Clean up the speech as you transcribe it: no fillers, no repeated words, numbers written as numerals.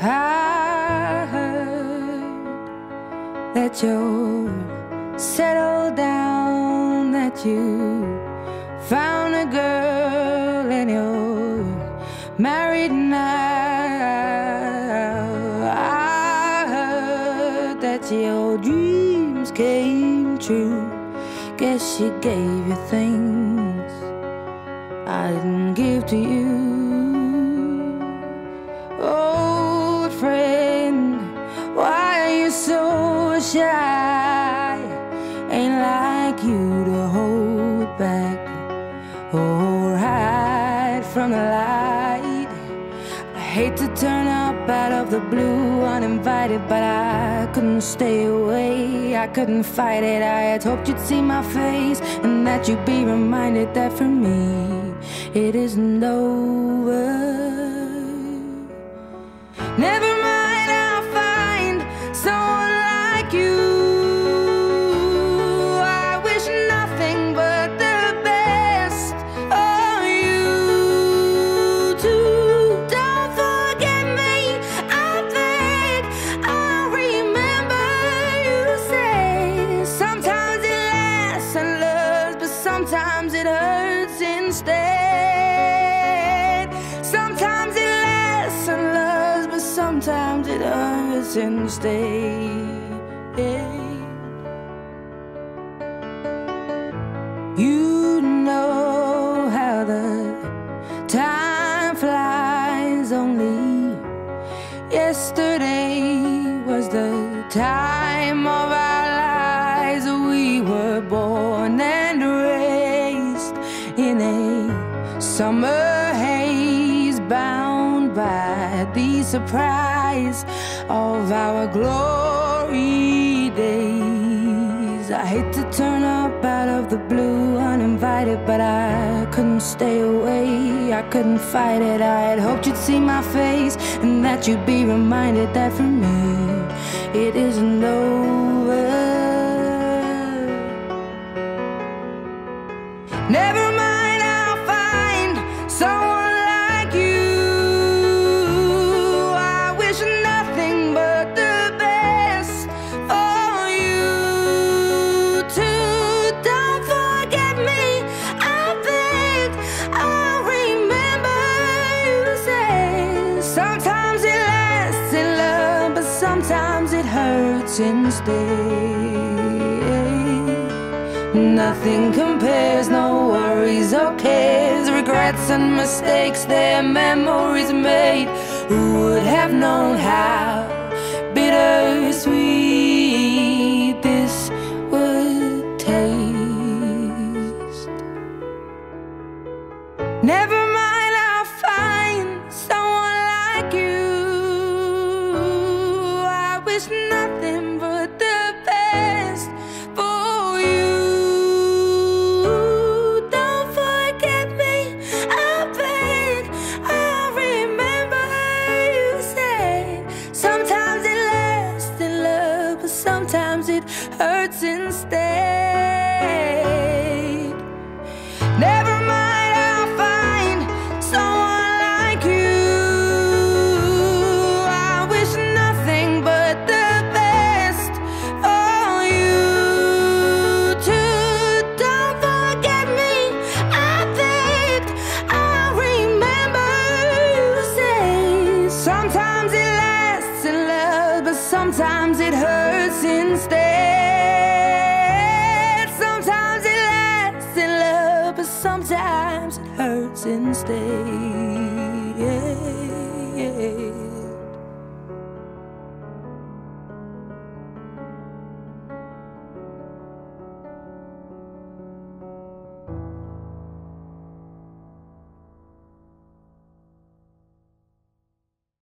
I heard that you're settled down, that you found a girl and you're married now. I heard that your dreams came true. Guess she gave you things I didn't give to you. Old friend, why are you so shy? Ain't like you to hold back or hide from the light. I hate to turn up out of the blue uninvited, but I couldn't stay away, I couldn't fight it. I had hoped you'd see my face and that you'd be reminded that for me it isn't over. Never mind, I'll find someone like you. I wish nothing but the best for you too. Don't forget me, I beg. I remember you say sometimes it lasts and loves, but sometimes it hurts instead. Sometimes it lasts and loves, but sometimes it hurts instead. You know how the time flies. Only yesterday was the time of our lives. We were born and raised in a summer haze, bound by the surprise of our glory days. I hate to turn up out of the blue uninvited, but I couldn't stay away, I couldn't fight it. I had hoped you'd see my face and that you'd be reminded that for me it isn't over. Never mind, I'll find someone like you. I wish nothing but the best for you too. Don't forget me, I beg. I remember you say sometimes it lasts in love, but sometimes it hurts instead. Nothing compares, no worries or cares, regrets and mistakes, their memories made. Who would have known how bittersweet this would taste? Never mind, I'll find someone like you. I wish nothing but the best for you. Don't forget me, I beg. I remember you said sometimes it lasts in love, but sometimes it hurts instead. Never mind, I'll find someone like you. I wish nothing but the best for you too. Don't forget me, I begged. I remember you say sometimes it lasts in love, but sometimes it hurts instead. Sometimes it lasts in love, but sometimes it hurts instead.